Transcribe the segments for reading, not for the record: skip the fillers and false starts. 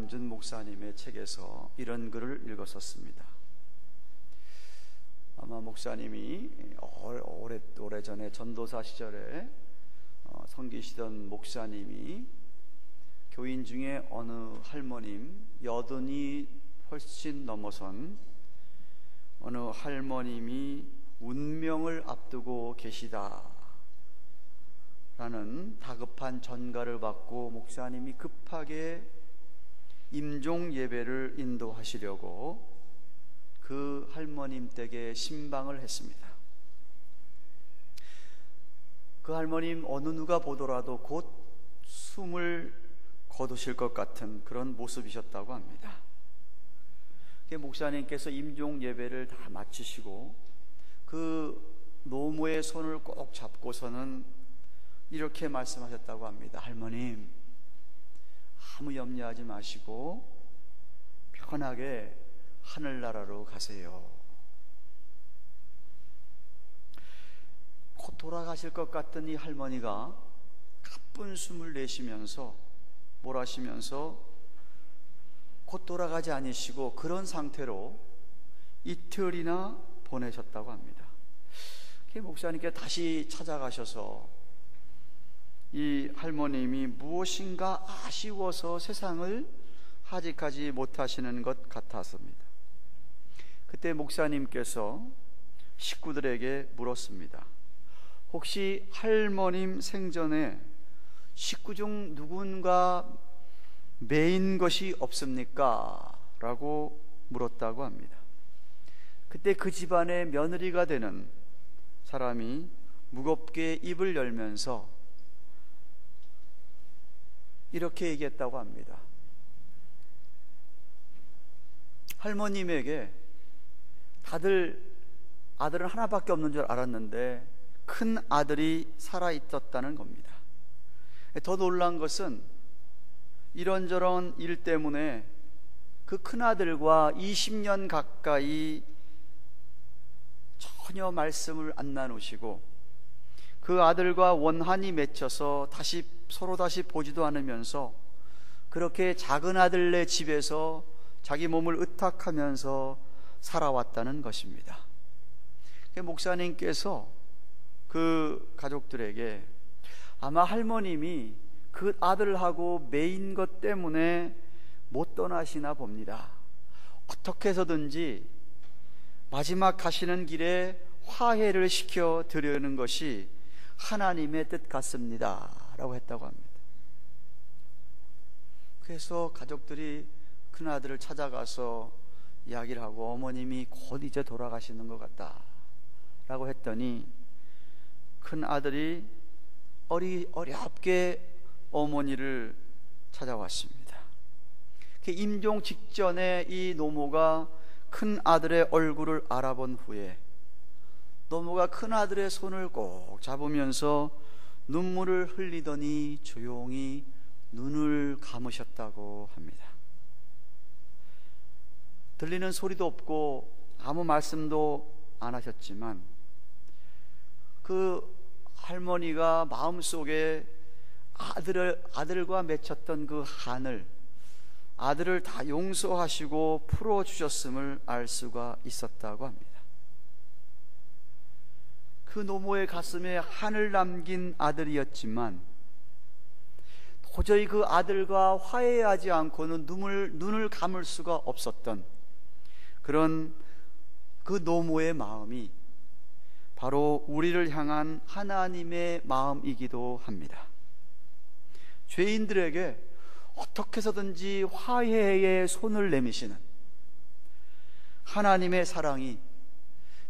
김남준 목사님의 책에서 이런 글을 읽었었습니다. 아마 목사님이 오래전에 전도사 시절에 섬기시던 목사님이 교인 중에 어느 할머님, 여든이 훨씬 넘어선 어느 할머님이 운명을 앞두고 계시다 라는 다급한 전가를 받고 목사님이 급하게 임종 예배를 인도하시려고 그 할머님 댁에 신방을 했습니다. 그 할머님 어느 누가 보더라도 곧 숨을 거두실 것 같은 그런 모습이셨다고 합니다. 목사님께서 임종 예배를 다 마치시고 그 노모의 손을 꼭 잡고서는 이렇게 말씀하셨다고 합니다. 할머님, 아무 염려하지 마시고 편하게 하늘나라로 가세요. 곧 돌아가실 것 같던 이 할머니가 가쁜 숨을 내쉬면서 뭘 하시면서 곧 돌아가지 않으시고 그런 상태로 이틀이나 보내셨다고 합니다. 목사님께 다시 찾아가셔서 이 할머님이 무엇인가 아쉬워서 세상을 하직하지 못하시는 것 같았습니다. 그때 목사님께서 식구들에게 물었습니다. 혹시 할머님 생전에 식구 중 누군가 매인 것이 없습니까? 라고 물었다고 합니다. 그때 그 집안의 며느리가 되는 사람이 무겁게 입을 열면서 이렇게 얘기했다고 합니다. 할머님에게 다들 아들은 하나밖에 없는 줄 알았는데 큰 아들이 살아있었다는 겁니다. 더 놀란 것은 이런저런 일 때문에 그 큰아들과 20년 가까이 전혀 말씀을 안 나누시고 그 아들과 원한이 맺혀서 서로 다시 보지도 않으면서 그렇게 작은 아들네 집에서 자기 몸을 의탁하면서 살아왔다는 것입니다. 목사님께서 그 가족들에게 아마 할머님이 그 아들하고 매인 것 때문에 못 떠나시나 봅니다. 어떻게 해서든지 마지막 가시는 길에 화해를 시켜 드리는 것이 하나님의 뜻 같습니다 라고 했다고 합니다. 그래서 가족들이 큰아들을 찾아가서 이야기를 하고 어머님이 곧 이제 돌아가시는 것 같다 라고 했더니 큰아들이 어렵게 어머니를 찾아왔습니다. 임종 직전에 이 노모가 큰아들의 얼굴을 알아본 후에 노모가 큰아들의 손을 꼭 잡으면서 눈물을 흘리더니 조용히 눈을 감으셨다고 합니다. 들리는 소리도 없고 아무 말씀도 안 하셨지만 그 할머니가 마음속에 아들과 맺혔던 그 한을 아들을 다 용서하시고 풀어주셨음을 알 수가 있었다고 합니다. 그 노모의 가슴에 한을 남긴 아들이었지만 도저히 그 아들과 화해하지 않고는 눈을 감을 수가 없었던 그런 그 노모의 마음이 바로 우리를 향한 하나님의 마음이기도 합니다. 죄인들에게 어떻게 해서든지 화해의 손을 내미시는 하나님의 사랑이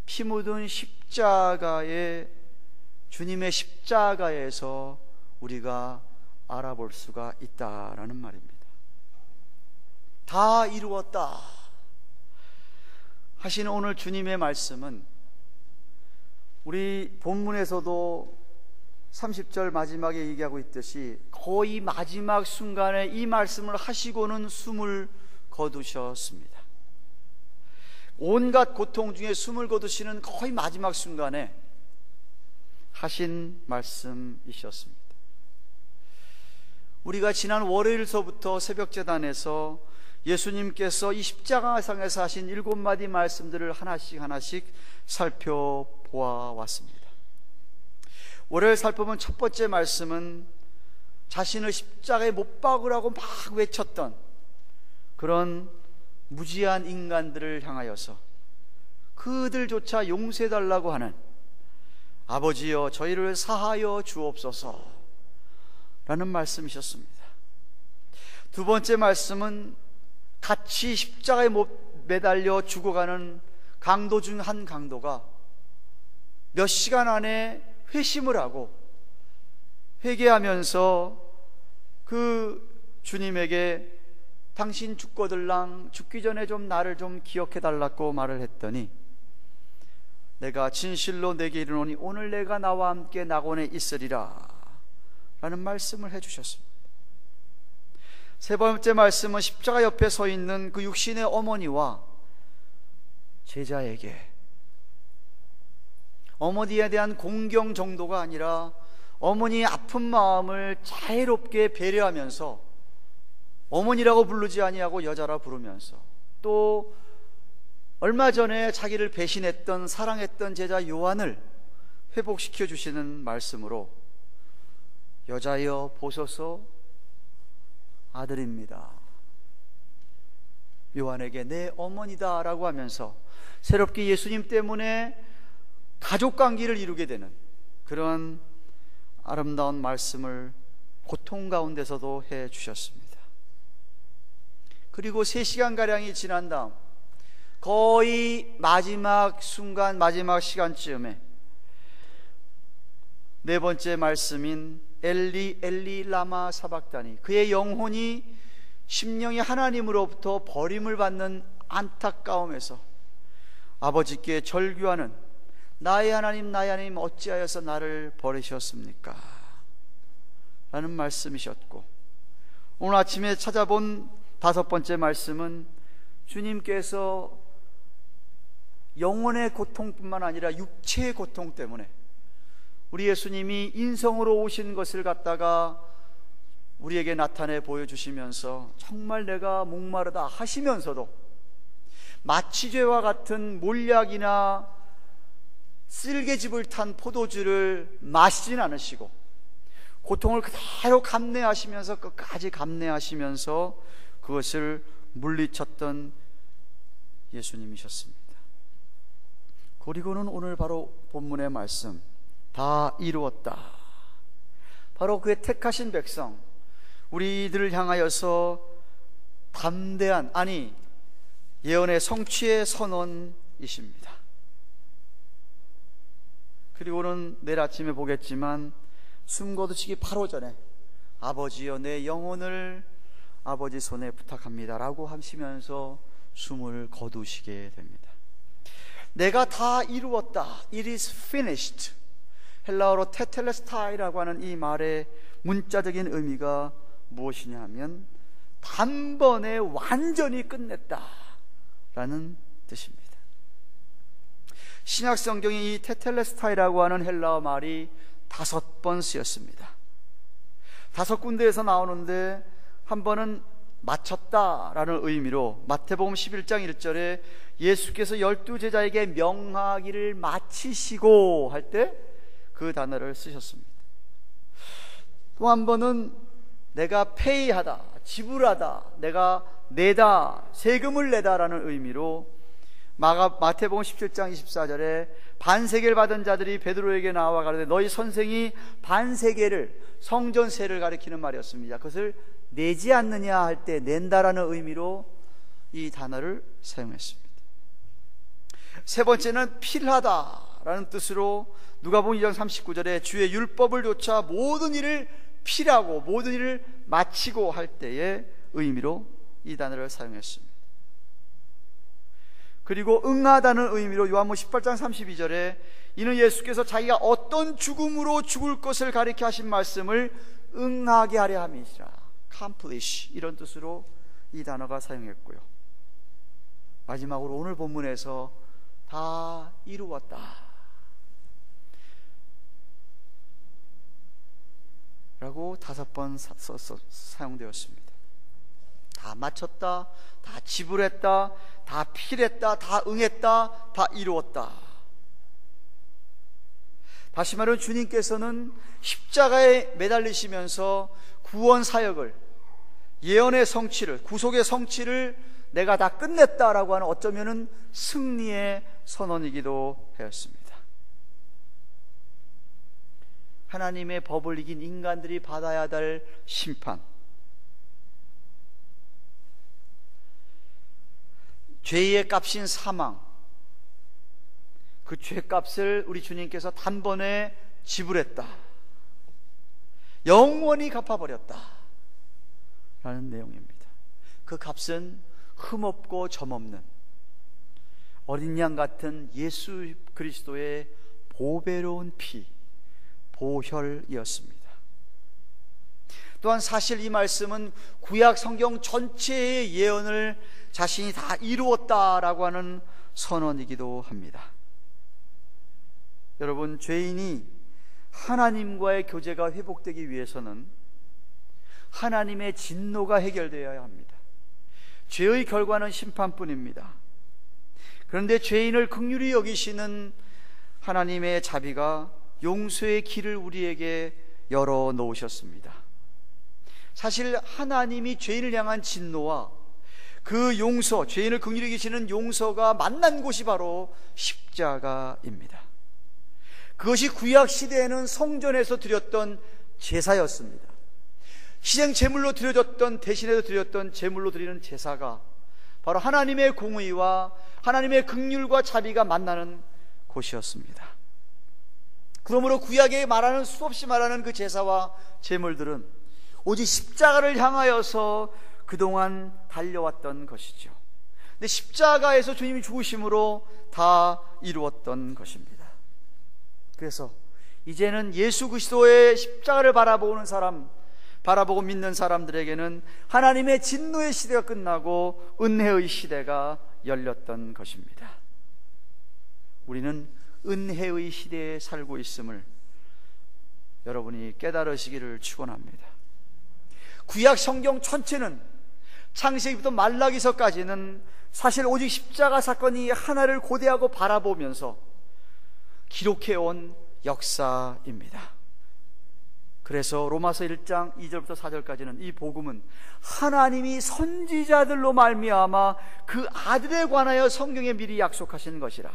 피 묻은 주님의 십자가에서 우리가 알아볼 수가 있다라는 말입니다. 다 이루었다 하시는 오늘 주님의 말씀은 우리 본문에서도 30절 마지막에 얘기하고 있듯이 거의 마지막 순간에 이 말씀을 하시고는 숨을 거두셨습니다. 온갖 고통 중에 숨을 거두시는 거의 마지막 순간에 하신 말씀이셨습니다. 우리가 지난 월요일서부터 새벽제단에서 예수님께서 이 십자가상에서 하신 7마디 말씀들을 하나씩 살펴보아 왔습니다. 월요일 살펴본 첫 번째 말씀은 자신을 십자가에 못 박으라고 막 외쳤던 그런 무지한 인간들을 향하여서 그들조차 용서해달라고 하는 아버지여 저희를 사하여 주옵소서 라는 말씀이셨습니다. 두 번째 말씀은 같이 십자가에 매달려 죽어가는 강도 중 한 강도가 몇 시간 안에 회심을 하고 회개하면서 그 주님에게 당신 죽거들랑 죽기 전에 좀 나를 좀 기억해 달라고 말을 했더니 내가 진실로 내게 이르노니 오늘 내가 나와 함께 낙원에 있으리라 라는 말씀을 해주셨습니다. 세 번째 말씀은 십자가 옆에 서 있는 그 육신의 어머니와 제자에게 어머니에 대한 공경 정도가 아니라 어머니의 아픈 마음을 자애롭게 배려하면서 어머니라고 부르지 아니하고 여자라 부르면서 또 얼마 전에 자기를 배신했던 사랑했던 제자 요한을 회복시켜 주시는 말씀으로 여자여 보소서 아들입니다. 요한에게 내 어머니다 라고 하면서 새롭게 예수님 때문에 가족관계를 이루게 되는 그런 아름다운 말씀을 고통 가운데서도 해 주셨습니다. 그리고 3시간가량이 지난 다음 거의 마지막 순간, 마지막 시간쯤에 네 번째 말씀인 엘리 엘리 라마 사박다니, 그의 영혼이 심령이 하나님으로부터 버림을 받는 안타까움에서 아버지께 절규하는 나의 하나님 어찌하여서 나를 버리셨습니까? 라는 말씀이셨고, 오늘 아침에 찾아본 5번째 말씀은 주님께서 영혼의 고통뿐만 아니라 육체의 고통 때문에 우리 예수님이 인성으로 오신 것을 갖다가 우리에게 나타내 보여주시면서 정말 내가 목마르다 하시면서도 마취제와 같은 몰약이나 쓸개즙을 탄 포도주를 마시진 않으시고 고통을 그대로 감내하시면서 끝까지 감내하시면서 그것을 물리쳤던 예수님이셨습니다. 그리고는 오늘 바로 본문의 말씀 다 이루었다. 바로 그의 택하신 백성 우리들을 향하여서 담대한, 아니 예언의 성취의 선언이십니다. 그리고는 내일 아침에 보겠지만 숨 거두시기 바로 전에 아버지여 내 영혼을 아버지 손에 부탁합니다 라고 하시면서 숨을 거두시게 됩니다. 내가 다 이루었다, It is finished. 헬라어로 테텔레스타이라고 하는 이 말의 문자적인 의미가 무엇이냐 하면 단번에 완전히 끝냈다 라는 뜻입니다. 신약 성경에 이 테텔레스타이라고 하는 헬라어 말이 5번 쓰였습니다. 5군데에서 나오는데 한 번은 마쳤다라는 의미로 마태복음 11장 1절에 예수께서 12제자에게 명하기를 마치시고 할 때 그 단어를 쓰셨습니다. 또 한 번은 내가 페이하다, 지불하다, 내가 내다, 세금을 내다라는 의미로 마태복음 17장 24절에 반세계를 받은 자들이 베드로에게 나와 가로되 너희 선생이 반세계를, 성전세를 가리키는 말이었습니다. 그것을 내지 않느냐 할 때 낸다라는 의미로 이 단어를 사용했습니다. 세 번째는 필하다라는 뜻으로 누가복음 2장 39절에 주의 율법을 조차 모든 일을 필하고 모든 일을 마치고 할 때의 의미로 이 단어를 사용했습니다. 그리고 응하다는 의미로 요한복음 18장 32절에 이는 예수께서 자기가 어떤 죽음으로 죽을 것을 가리켜 하신 말씀을 응하게 하려 함이시라, accomplish, 이런 뜻으로 이 단어가 사용했고요. 마지막으로 오늘 본문에서 다 이루었다 라고 또 5번 사용되었습니다. 다 마쳤다, 다 지불했다, 다 필했다, 다 응했다, 다 이루었다. 다시 말하면 주님께서는 십자가에 매달리시면서 구원 사역을, 예언의 성취를, 구속의 성취를 내가 다 끝냈다라고 하는 어쩌면은 승리의 선언이기도 하였습니다. 하나님의 법을 이긴 인간들이 받아야 될 심판, 죄의 값인 사망, 그 죄값을 우리 주님께서 단번에 지불했다, 영원히 갚아버렸다 라는 내용입니다. 그 값은 흠없고 점없는 어린 양 같은 예수 그리스도의 보배로운 피, 보혈이었습니다. 또한 사실 이 말씀은 구약 성경 전체의 예언을 자신이 다 이루었다라고 하는 선언이기도 합니다. 여러분, 죄인이 하나님과의 교제가 회복되기 위해서는 하나님의 진노가 해결되어야 합니다. 죄의 결과는 심판뿐입니다. 그런데 죄인을 긍휼히 여기시는 하나님의 자비가 용서의 길을 우리에게 열어 놓으셨습니다. 사실 하나님이 죄인을 향한 진노와 그 용서, 죄인을 긍휼히 여기시는 용서가 만난 곳이 바로 십자가입니다. 그것이 구약 시대에는 성전에서 드렸던 제사였습니다. 희생 제물로 드려졌던, 대신해서 드렸던 제물로 드리는 제사가 바로 하나님의 공의와 하나님의 긍휼과 자비가 만나는 곳이었습니다. 그러므로 구약에 말하는, 수없이 말하는 그 제사와 제물들은 오직 십자가를 향하여서 그동안 달려왔던 것이죠. 근데 십자가에서 주님이 죽으심으로 다 이루었던 것입니다. 그래서 이제는 예수 그리스도의 십자가를 바라보는 사람, 바라보고 믿는 사람들에게는 하나님의 진노의 시대가 끝나고 은혜의 시대가 열렸던 것입니다. 우리는 은혜의 시대에 살고 있음을 여러분이 깨달으시기를 축원합니다. 구약 성경 전체는 창세기부터 말라기서까지는 사실 오직 십자가 사건이 하나를 고대하고 바라보면서 기록해온 역사입니다. 그래서 로마서 1장 2절부터 4절까지는 이 복음은 하나님이 선지자들로 말미암아 그 아들에 관하여 성경에 미리 약속하신 것이라.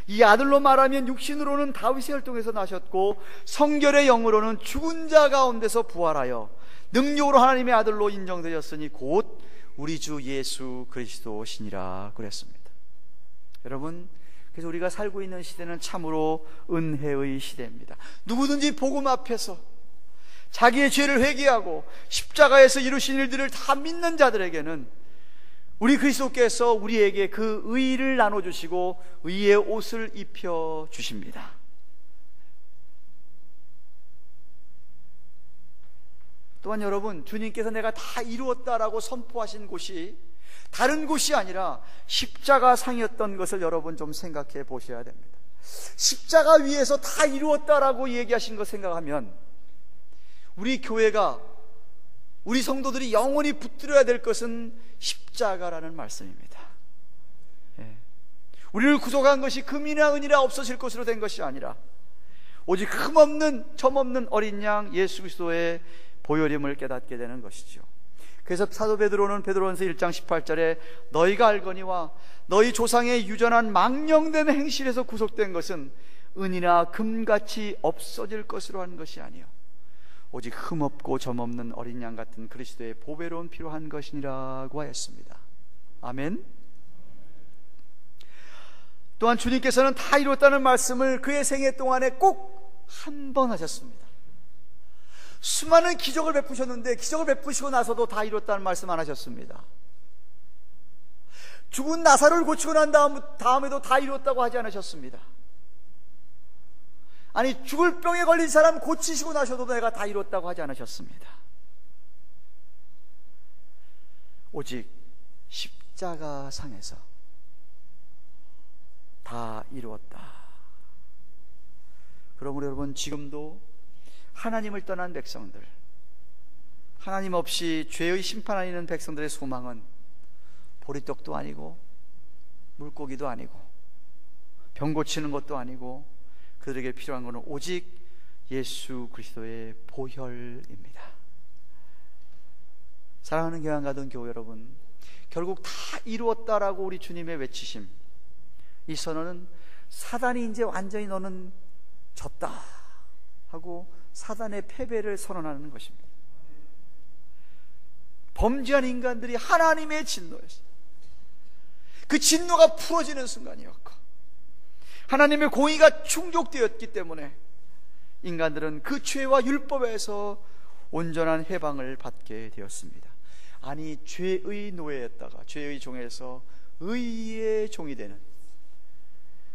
이 아들로 말하면 육신으로는 다윗의 혈통에서 나셨고 성결의 영으로는 죽은 자 가운데서 부활하여 능력으로 하나님의 아들로 인정되었으니 곧 우리 주 예수 그리스도시니라 그랬습니다. 여러분, 그래서 우리가 살고 있는 시대는 참으로 은혜의 시대입니다. 누구든지 복음 앞에서 자기의 죄를 회개하고 십자가에서 이루신 일들을 다 믿는 자들에게는 우리 그리스도께서 우리에게 그 의를 나눠주시고 의의 옷을 입혀주십니다. 또한 여러분, 주님께서 내가 다 이루었다라고 선포하신 곳이 다른 곳이 아니라 십자가상이었던 것을 여러분 좀 생각해 보셔야 됩니다. 십자가 위에서 다 이루었다라고 얘기하신 것 생각하면 우리 교회가, 우리 성도들이 영원히 붙들어야 될 것은 십자가라는 말씀입니다. 우리를 구속한 것이 금이나 은이나 없어질 것으로 된 것이 아니라 오직 흠없는 점없는 어린 양 예수 그리스도의 보혈임을 깨닫게 되는 것이죠. 그래서 사도 베드로는 베드로전서 1장 18절에 너희가 알거니와 너희 조상의 유전한 망령된 행실에서 구속된 것은 은이나 금같이 없어질 것으로 한 것이 아니요 오직 흠없고 점없는 어린 양 같은 그리스도의 보배로운 피로 한 것이니라고 하였습니다. 아멘. 또한 주님께서는 다 이뤘다는 말씀을 그의 생애 동안에 꼭 한 번 하셨습니다. 수많은 기적을 베푸셨는데 기적을 베푸시고 나서도 다 이뤘다는 말씀 안 하셨습니다. 죽은 나사로를 고치고 난 다음에도 다 이뤘다고 하지 않으셨습니다. 아니, 죽을 병에 걸린 사람 고치시고 나셔도 내가 다 이뤘다고 하지 않으셨습니다. 오직 십자가 상에서 다 이루었다. 그러므로 여러분, 지금도 하나님을 떠난 백성들, 하나님 없이 죄의 심판 안에 있는 백성들의 소망은 보리떡도 아니고 물고기도 아니고 병 고치는 것도 아니고 그들에게 필요한 것은 오직 예수 그리스도의 보혈입니다. 사랑하는 교회가던 교회 여러분, 결국 다 이루었다라고 우리 주님의 외치심, 이 선언은 사단이 이제 완전히 너는 졌다 하고 사단의 패배를 선언하는 것입니다. 범죄한 인간들이 하나님의 진노였어요. 그 진노가 풀어지는 순간이었고 하나님의 공의가 충족되었기 때문에 인간들은 그 죄와 율법에서 온전한 해방을 받게 되었습니다. 아니, 죄의 노예였다가 죄의 종에서 의의 종이 되는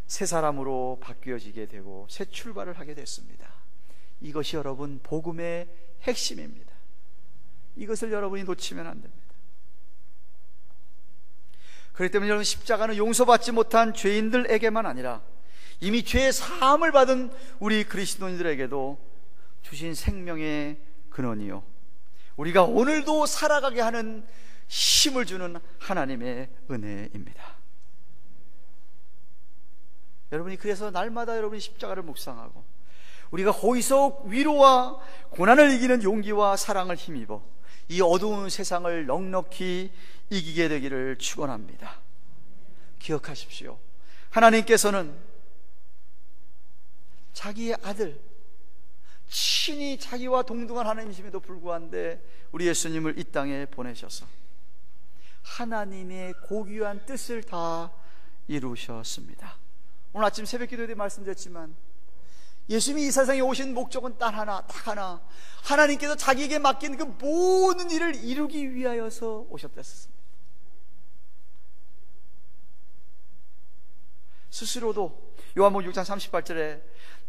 새 사람으로 바뀌어지게 되고 새 출발을 하게 됐습니다. 이것이 여러분 복음의 핵심입니다. 이것을 여러분이 놓치면 안 됩니다. 그렇기 때문에 여러분, 십자가는 용서받지 못한 죄인들에게만 아니라 이미 죄의 사함을 받은 우리 그리스도인들에게도 주신 생명의 근원이요, 우리가 오늘도 살아가게 하는 힘을 주는 하나님의 은혜입니다. 여러분이 그래서 날마다 여러분이 십자가를 묵상하고 우리가 거기서 위로와 고난을 이기는 용기와 사랑을 힘입어 이 어두운 세상을 넉넉히 이기게 되기를 축원합니다. 기억하십시오. 하나님께서는 자기의 아들, 친히 자기와 동등한 하나님이심에도 불구한데 우리 예수님을 이 땅에 보내셔서 하나님의 고귀한 뜻을 다 이루셨습니다. 오늘 아침 새벽 기도 때 말씀드렸지만 예수님이 이 세상에 오신 목적은 딱 하나, 하나님께서 자기에게 맡긴 그 모든 일을 이루기 위하여서 오셨댔습니다. 스스로도 요한복음 6장 38절에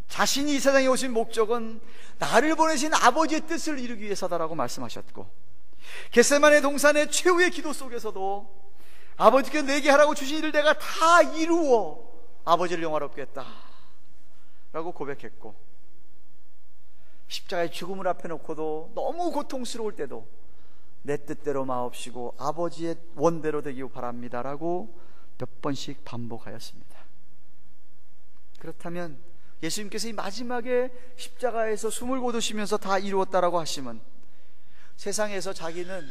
자신이 이 세상에 오신 목적은 나를 보내신 아버지의 뜻을 이루기 위해서다라고 말씀하셨고, 겟세마네 동산의 최후의 기도 속에서도 아버지께 내게 하라고 주신 일을 내가 다 이루어 아버지를 영화롭게 했다 라고 고백했고, 십자가의 죽음을 앞에 놓고도 너무 고통스러울 때도 내 뜻대로 마옵시고 아버지의 원대로 되기 바랍니다 라고 몇 번씩 반복하였습니다. 그렇다면 예수님께서 이 마지막에 십자가에서 숨을 거두시면서 다 이루었다라고 하시면 세상에서 자기는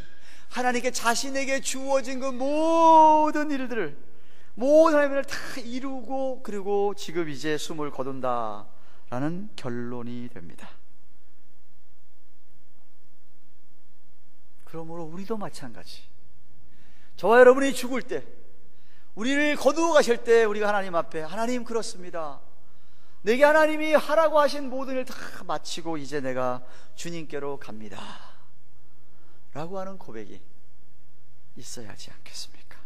하나님께 자신에게 주어진 그 모든 일들을, 모든 하나님을 다 이루고 그리고 지금 이제 숨을 거둔다라는 결론이 됩니다. 그러므로 우리도 마찬가지, 저와 여러분이 죽을 때, 우리를 거두어 가실 때 우리가 하나님 앞에, 하나님 그렇습니다, 내게 하나님이 하라고 하신 모든 일 다 마치고 이제 내가 주님께로 갑니다 라고 하는 고백이 있어야 하지 않겠습니까?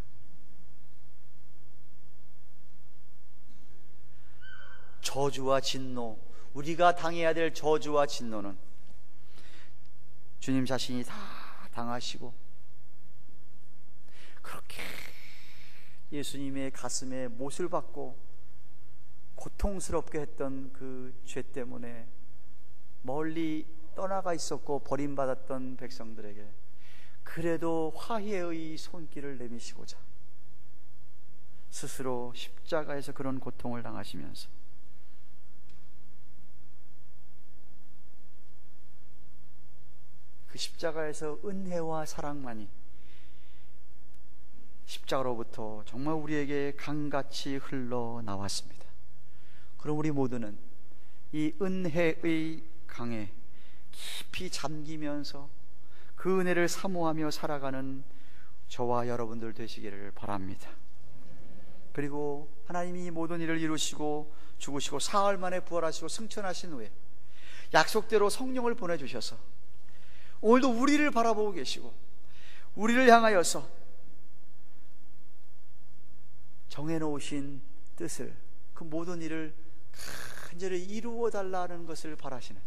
저주와 진노, 우리가 당해야 될 저주와 진노는 주님 자신이 다 당하시고 그렇게 예수님의 가슴에 못을 박고 고통스럽게 했던 그 죄 때문에 멀리 떠나가 있었고 버림받았던 백성들에게 그래도 화해의 손길을 내미시고자 스스로 십자가에서 그런 고통을 당하시면서 그 십자가에서 은혜와 사랑만이 십자가로부터 정말 우리에게 강같이 흘러나왔습니다. 그럼 우리 모두는 이 은혜의 강에 깊이 잠기면서 그 은혜를 사모하며 살아가는 저와 여러분들 되시기를 바랍니다. 그리고 하나님이 이 모든 일을 이루시고 죽으시고 사흘 만에 부활하시고 승천하신 후에 약속대로 성령을 보내주셔서 오늘도 우리를 바라보고 계시고 우리를 향하여서 정해놓으신 뜻을, 그 모든 일을 간절히 이루어 달라는 것을 바라시는,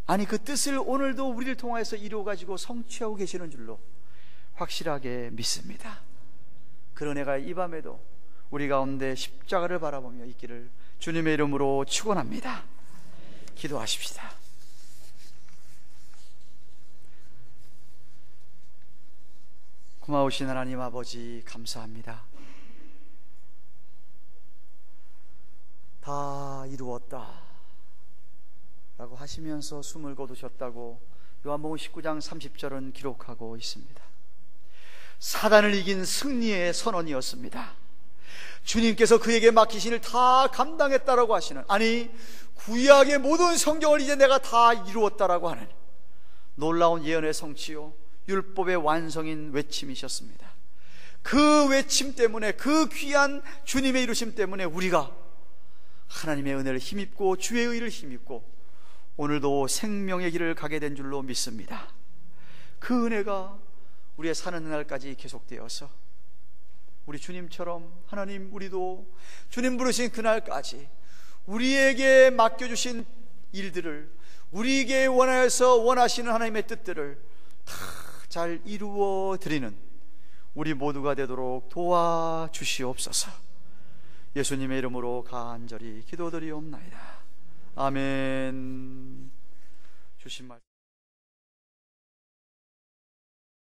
아니 그 뜻을 오늘도 우리를 통하여서 이루어 가지고 성취하고 계시는 줄로 확실하게 믿습니다. 그 은혜가 이 밤에도 우리 가운데 십자가를 바라보며 있기를 주님의 이름으로 축원합니다. 기도하십시다. 고마우신 하나님 아버지 감사합니다. 다 이루었다 라고 하시면서 숨을 거두셨다고 요한복음 19장 30절은 기록하고 있습니다. 사단을 이긴 승리의 선언이었습니다. 주님께서 그에게 맡기신 일 다 감당했다라고 하시는, 아니 구약의 모든 성경을 이제 내가 다 이루었다라고 하는 놀라운 예언의 성취요 율법의 완성인 외침이셨습니다. 그 외침 때문에, 그 귀한 주님의 이루심 때문에 우리가 하나님의 은혜를 힘입고 주의 의를 힘입고 오늘도 생명의 길을 가게 된 줄로 믿습니다. 그 은혜가 우리의 사는 날까지 계속되어서 우리 주님처럼 하나님, 우리도 주님 부르신 그날까지 우리에게 맡겨주신 일들을, 우리에게 원하여서 원하시는 하나님의 뜻들을 다 잘 이루어 드리는 우리 모두가 되도록 도와주시옵소서. 예수님의 이름으로 간절히 기도드리옵나이다. 아멘. 주신 말씀